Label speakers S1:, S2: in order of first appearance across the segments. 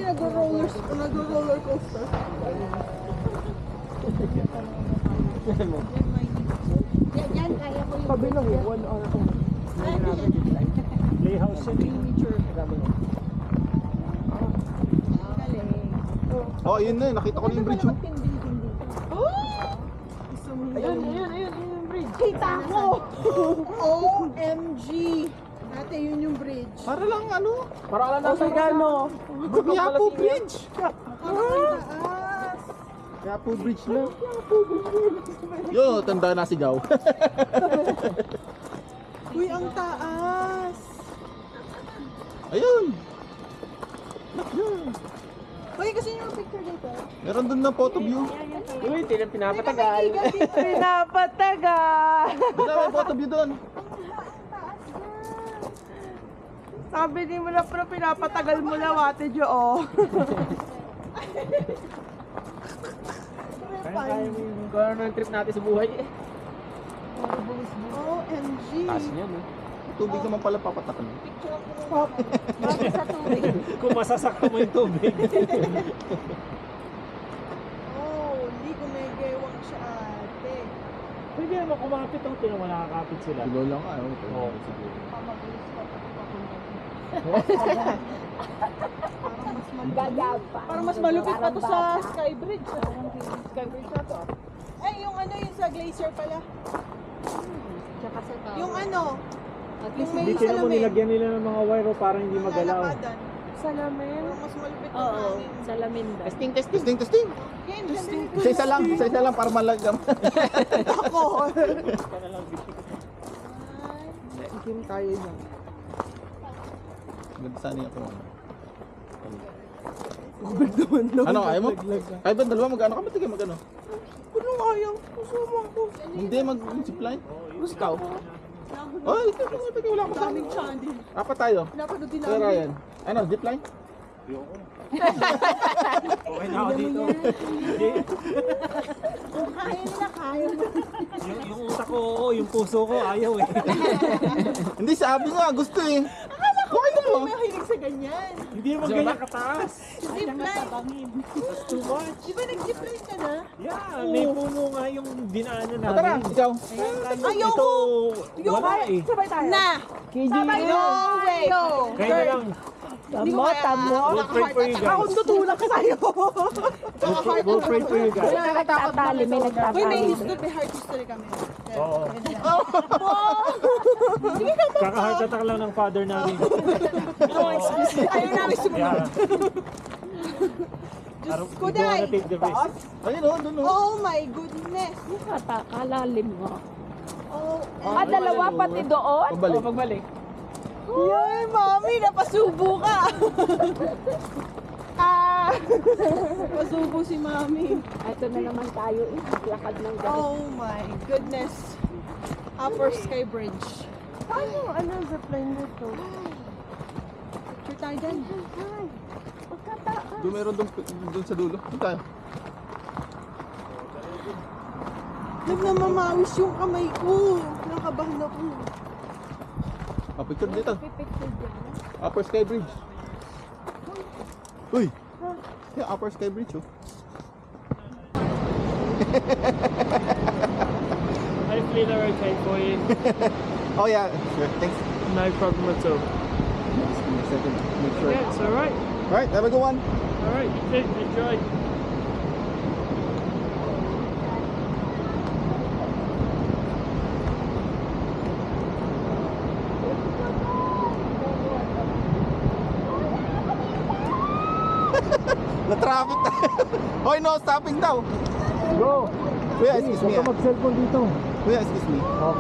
S1: nag-roller coaster.
S2: Yan, kaya ko yung...
S1: Sabi lang 1 hour ako.
S3: Playhouse yun.
S1: Picture.
S4: Oh, yun na, nakita ko na yung bridge. Oh.
S1: Ayun yung bridge.
S2: Kita ko!
S1: OMG! Dati yun yung bridge.
S4: Para lang ano?
S1: Para wala na sa gano.
S4: Yapo Bridge.
S1: Taas!
S4: Yapo Bridge na. Yo, tanda na sigaw.
S1: Uy, ang taas!
S4: Ayun.
S1: Uy, kasi yung picture dito.
S4: Meron dun na photo view.
S3: Uy, pinapatagal.
S1: Pinapatagal!
S4: Basta may photo view dun.
S1: Sabi ni mo na pero pinapatagal mo na Ate Jo, oh.
S3: Kaya mo yung kung ano yung trip natin sa buhay eh.
S1: OMG!
S3: Taas niya, no?
S4: Tubig naman pala papatakan.
S2: Bakit sa tubig?
S3: Kung masasakto mo yung tubig.
S1: Oh, hindi ko may gewang siya ate.
S3: Pwede naman kumapit ang tinong nakakapit sila.
S4: Sigaw lang ka.
S3: Oo.
S4: Siguro.
S1: Parang mas malupit pa to sa Skybridge. Skybridge na to. Eh, yung ano yung sa Glacier pala.
S2: Tsaka sa tao.
S1: Yung ano, yung may
S3: Hindi tinan mo
S1: salamin.
S3: nilagyan nila ng mga wire para hindi magalaw.
S1: Lalakadan. Salamin? Parang mas malupit na
S2: Oo,
S1: hangin.
S2: salamin ba?
S3: Testing.
S4: Testing.
S1: Yan, testing.
S4: Isa-isa lang para malagam.
S1: Ako.
S4: Ikim tayo yan. Ganda sana ako. Ano, ayaw mo? Kaya ba dalawa magano ka? Ba't di ka magano?
S1: Anong ayaw? Kusama ko.
S4: Hindi, mag-zipline.
S1: Gusto ko.
S4: Oh, ito, wala ko sa amin.
S1: Daming channel.
S4: Apat tayo.
S1: Napanood din
S4: Sir
S1: namin.
S4: Ryan. Ano, zipline?
S3: Okay na ako dito. Hindi.
S1: Kung kaya nila, kaya nila.
S3: Yung utak ko, oo. Yung puso ko, ayaw eh.
S4: Hindi, sabi nga, gusto eh. Okay na mo.
S1: May hilig sa ganyan.
S3: Hindi mo ganyan kataas.
S1: Zipline.
S3: That's too much.
S1: Di ba nag-zipline ka na?
S3: Yeah, may puno nga yung dinaanan
S4: O, tara,
S3: namin.
S4: ikaw.
S3: Ito, wala eh.
S1: Sabay tayo. Na! Sabay no way! No!
S3: Kaya na lang.
S1: Tamo.
S3: We'll pray for you guys.
S1: Akong tutulak sa'yo.
S3: We'll pray for you guys.
S2: Nagtatali, may
S1: Uy,
S2: nagtatali.
S1: may history, may heart history kami.
S3: Oo. Kaka-heart attack lang ng father namin.
S1: Ayaw namin sumunod.
S3: Yeah.
S1: Diyos ko,
S3: We don't wanna
S1: Day.
S3: take the risk.
S4: Ayun o, dun o.
S1: Oh my goodness.
S2: Kalalim mo.
S1: Oh,
S2: Dalawa pati doon?
S4: Pabalik.
S3: Pagbalik.
S1: yay, mami, napasubo ka. Napasubo si mami.
S2: Ito na naman tayo eh. Lakad ng gabi.
S1: Oh my goodness. Upper Sky Bridge.
S2: Ano zipline nito?
S1: Picture tayo dyan.
S4: Doon meron doon sa dulo. Doon tayo.
S1: Nagmamawis yung kamay ko. Nakabahan ako.
S4: Picture dito. Upper Sky Bridge. Uy! Yeah, Upper Sky Bridge oh.
S3: I feel alright, kay boy.
S4: Oh yeah, sure. Thanks.
S3: No problem at all.
S4: Just give me a second. Make sure.
S3: Yeah, it's alright.
S4: Alright, have a good one.
S3: Alright, you too. Enjoy.
S4: Na-traffic tayo. Hoy, no stopping daw.
S3: Go!
S4: Kuya, excuse me.
S3: Huwag ka mag-cellphone dito.
S4: Kuya, excuse me.
S3: Oh.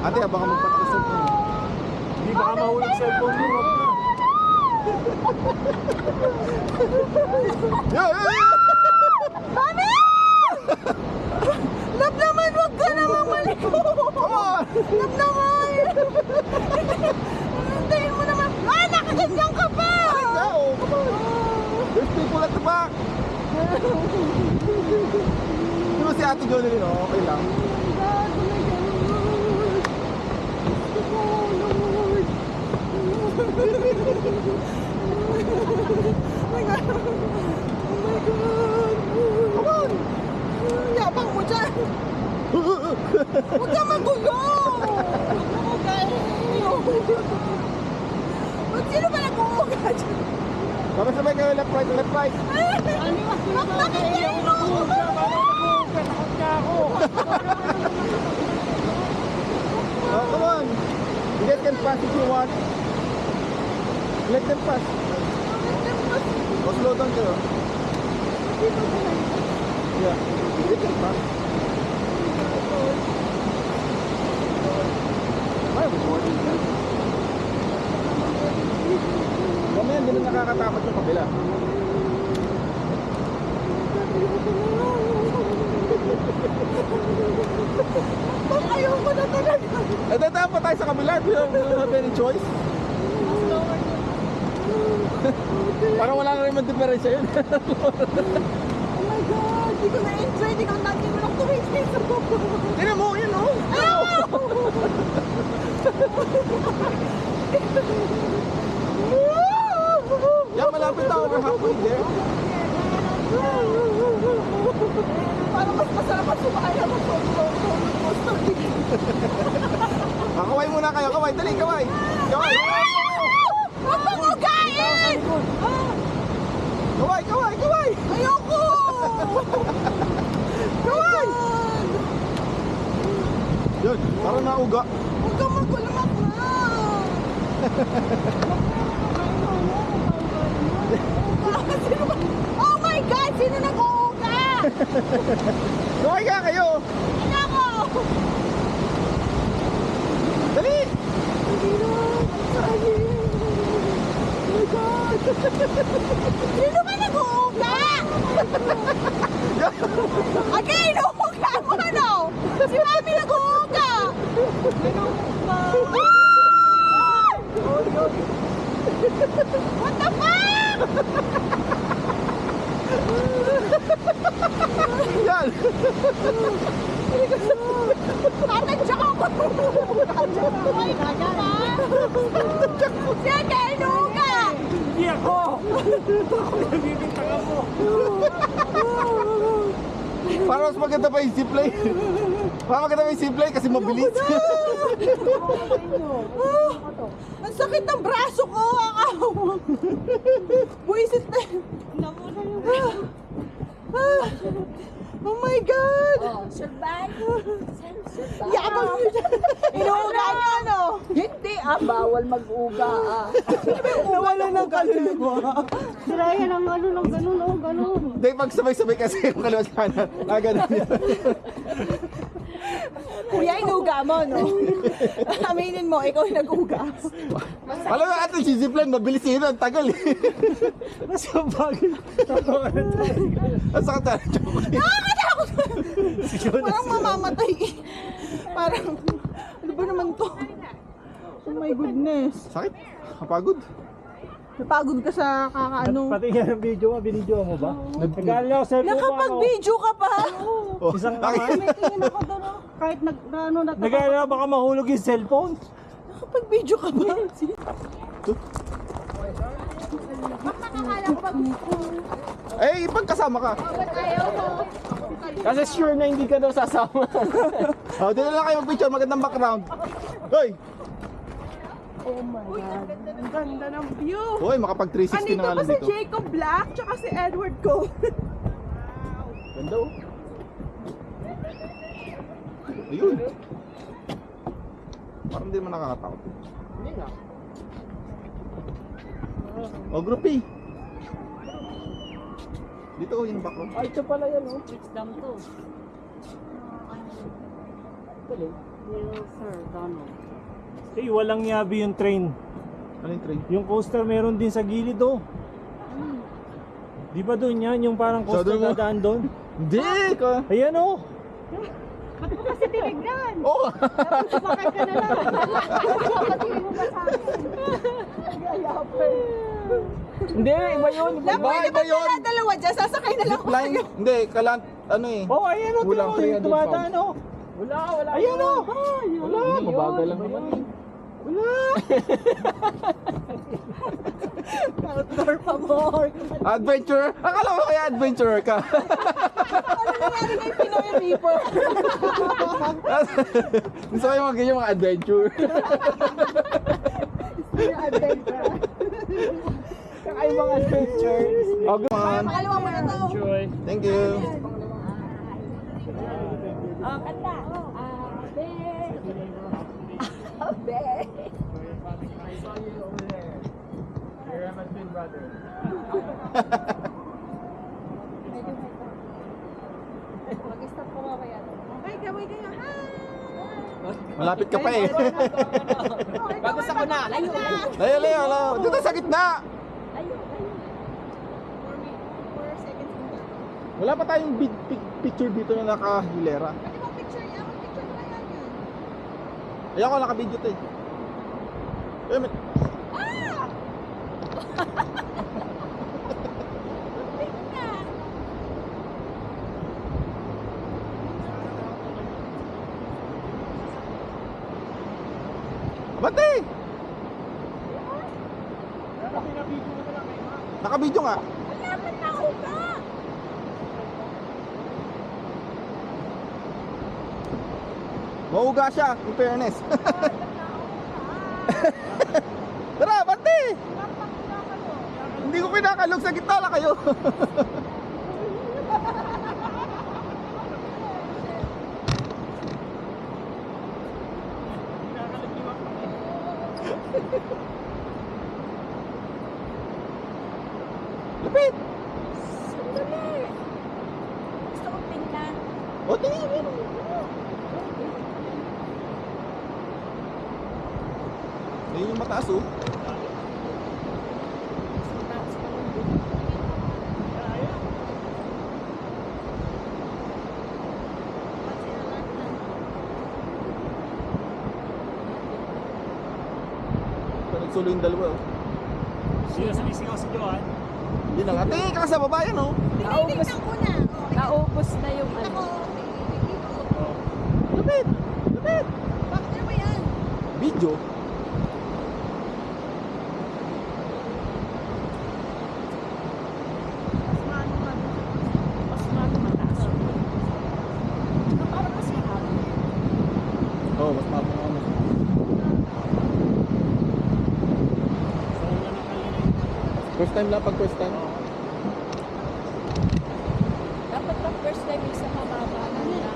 S4: Ate, baka magpatak sa cellphone.
S3: Hindi baka mahulog cellphone mo. Huwag na.
S4: Yeah, yeah, yeah.
S1: Mami! Love naman, wag ka namang maliko.
S4: Come on.
S1: Love naman. Hintayin mo naman. Ay, nakaganyan ka pa.
S4: Ay, no. Come on. There's people at the back. Di ba si Ate Jonelyn, oh? Okay lang. Sabay-sabay kayo, left, right, left, right. Oh, come on. You guys can pass if you want. Let them pass. Oh, slow down kayo. Yeah. They can pass. Ay, recording ka. Mamaya, hindi na nakakatakot yung kabila.
S1: Ayoko na talaga.
S4: Eh, dadaan pa tayo sa kabila. We don't have any choice. Parang wala na rin mang diferensya yun.
S1: Oh my God, di ko na-enjoy. Di ko na lang tumitin sa buko.
S4: Tignan mo, yun oh. Yan, malapit na. We're halfway there.
S1: Parang mas masarap ang sumakay na mag-coaster dito.
S4: Kaway muna kayo, kaway. Dali, kaway. Kaway.
S1: Huwag mong ugain!
S4: Kaway, kaway, kaway.
S1: Ayoko!
S4: Kaway. Yun, parang nauga.
S1: Huwag kang magulamak na! Sino ba? Oh my God! Sino nag-uuga?
S4: Kaway ka kayo.
S1: Ina ko!
S4: Dali.
S1: Hindi na! Sorry! Oh my God! Sino ba nag-uuga? Again! Uuga mo ano? Si Mami nag-uuga! What the fuck?
S4: Yan.
S1: Tatadyak ako! Ay, kanya ba? Sige, inuuga!
S3: Hindi ako! Ako nabibintangan mo!
S4: Parang mas maganda pa yung zipline. Parang maganda pa yung zipline kasi mabilis.
S1: Ang sakit ng braso ko! Buisit na! Oh my God!
S2: Oh, survive.
S1: Yabang nyo dyan! Inuuga nyo ano?
S2: Hindi bawal mag-uga
S1: Nawala ng kaluluwa.
S2: Sirayan ang ano ng ganun, oh, ganun.
S4: Hindi, pag sabay-sabay kasi yung kaliwa sa kanan. Ganun yun.
S1: Kuya, inuga mo, no? Aminin mo, ikaw yung nag-uga.
S4: Alam mo, ato si zipline, mabilis yun. Ang tagal eh.
S3: Nasa bagay.
S4: Ang sakit na.
S1: Nakakatakot! Parang mamamatay. Parang, ano ba naman to? Oh my goodness.
S4: Sakit? Kapagod?
S1: Napagod ka sa kakaano.
S3: Pati yan ang video mo, binidyo mo ba? Nagkala ako sa
S1: Nakapag-video ka pa?
S4: Oh,
S3: Isang
S4: nakita-
S3: kamay.
S1: May tingin ako doon, oh. Kahit
S3: Nagkala baka mahulog yung cellphone.
S1: Nakapag-video ka ba?
S4: Eh, pagkasama ka.
S3: Kasi sure na hindi ka daw sasama.
S4: Oh, dito lang kayo mag-picture, magandang background. Hoy!
S1: Ang ganda ng view.
S4: Hoy, makapag 360
S1: Andito
S4: na nga
S1: pa
S4: lang
S1: si
S4: dito.
S1: Jacob Black tsaka si Edward Cole.
S4: Ganda oh. Ayun. Parang hindi naman nakakatakot.
S2: Hindi nga.
S4: Oh, group A. Dito oh, yung background.
S3: Ay, ito pala yan, oh.
S2: Which dam to? Will Sir Donald.
S3: Eh, walang yabi yung train.
S4: Ano yung train?
S3: Yung coaster meron din sa gilid, oh. Di ba doon yan? Yung parang
S4: Sa
S3: coaster
S4: doon mo?
S3: na daan doon?
S4: Hindi! Ka.
S3: Ayan, oh.
S1: Kasi tinignan.
S4: Oh!
S1: Sumakay ka na lang. Patingin mo ba sa akin?
S3: Hindi, iba yun.
S1: Pwede
S4: iba
S1: ba
S4: yun?
S1: pala dalawa dyan? Sasakay na lang ako
S4: Zipline?
S1: sa'yo.
S4: Hindi, kalan, ano eh.
S3: Oh, ayan, oh.
S4: Kulang
S3: tingnan mo,
S4: 300
S3: tumadaan, oh.
S2: Wala.
S3: Ayan, oh.
S4: Wala, mabagal lang naman.
S1: Outdoor pa more.
S4: Adventure? Akala ko kaya adventurer ka.
S1: Ano nangyari kay Pinoy Reaper?
S4: Gusto ko yung mga ganyan, mga adventure.
S1: Adventure.
S3: ibang adventure. Oh, good one.
S1: Pangalawa mo na to.
S3: Enjoy.
S4: Thank you.
S2: Oh, kanta. Abe. Abe.
S1: Mag-stop ko mamaya. Ay, gawin kayo. Hi!
S4: Malapit ka pa eh.
S3: Bago sa kuna.
S2: Layo, layo.
S4: Layo, layo, layo. Dito sa gitna.
S2: Layo, layo.
S1: 4 seconds mo na.
S4: Wala pa tayong picture dito na nakahilera.
S1: Pwede mo picture yan? Mag-picture mo yan yan.
S4: Ayan ko, nakabidyo to eh. Eh, may... Bante! Nakabidyo nga.
S1: Malapit na ako ka!
S4: Mauga siya, in fairness. Tara, bante! Hindi ko pinakalog, sa gitna lang kayo. Lapit!
S2: Sandali. Gusto ko tingnan.
S4: O, tingin mo. Ayun yung mataas oh.
S2: Mataas pa lang.
S4: Nagsulo yung dalawa oh.
S3: Sino sumisigaw si Johan?
S4: Yun na nga. Tingin ka sa baba yan oh.
S1: Tinitignan ko na.
S2: Naubos na yung
S1: Ako,
S2: ano.
S1: tinitignan ko.
S4: Lapit! Lapit!
S1: Bakit na ba yan?
S4: Video?
S2: Mas mataas. Parang mas mahaba.
S4: Oo, mas mabang ako. First time lang pag first time.
S2: Dapat pa first time yung sa mababa na nila.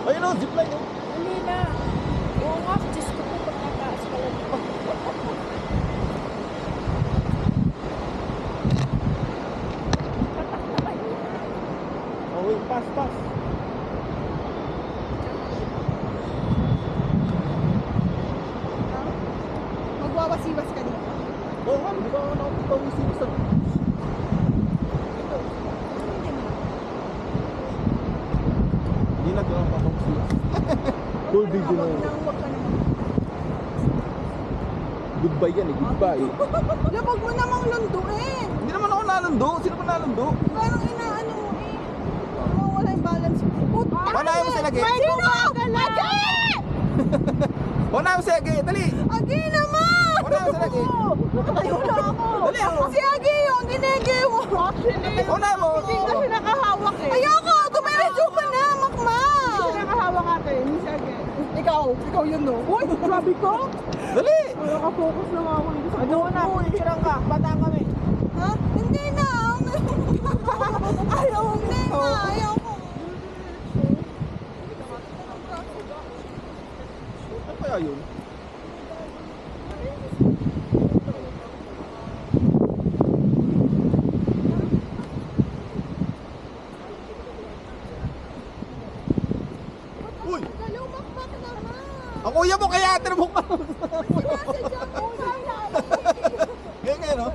S4: Ayun oh, zipline oh.
S2: Hindi na. Oo nga, Diyos ko po pagkataas pala dito. Patak na ba yun?
S4: Oh, wait, pass, pass.
S1: Magwawasiwas ka dito.
S4: Oo nga, di ba ako nakapagpawisin sa... Hindi na doon papawisin. Full video na yun.
S1: Huwag ka naman.
S4: Goodbye yan eh, goodbye.
S1: Labag mo namang lunduin.
S4: Hindi naman ako nalundo. Sino ba nalundo?
S1: Parang inaano mo eh. Wala yung balance. Puta!
S4: Wala mo sila, Ge.
S1: Sino? Agi!
S4: Wala mo si Ege, dali.
S1: Agi naman!
S4: Wala mo sila, Ge.
S1: Nakatayo na ako.
S4: Dali ako.
S1: Si Agi yung ginege mo. Actually,
S4: Wala mo.
S1: hindi kasi nakahawak eh. Ayoko! Dumiretso ka na, makma! Hindi siya nakahawak ate, hindi si Agi. Ikaw yun no. Uy, grabe ka!
S4: Dali.
S1: Nakafocus na nga ako dito sa
S3: Ano na? Picturean ka. Bata kami.
S1: Ha? Hindi na! Ayaw, hindi na! Ayaw ko!
S4: Ano kaya yun? Uy!
S1: Lumakmak naman!
S4: Ang kuya mo kaya atin mo ka.
S1: Sinasadya ko!
S4: Ganyan, no?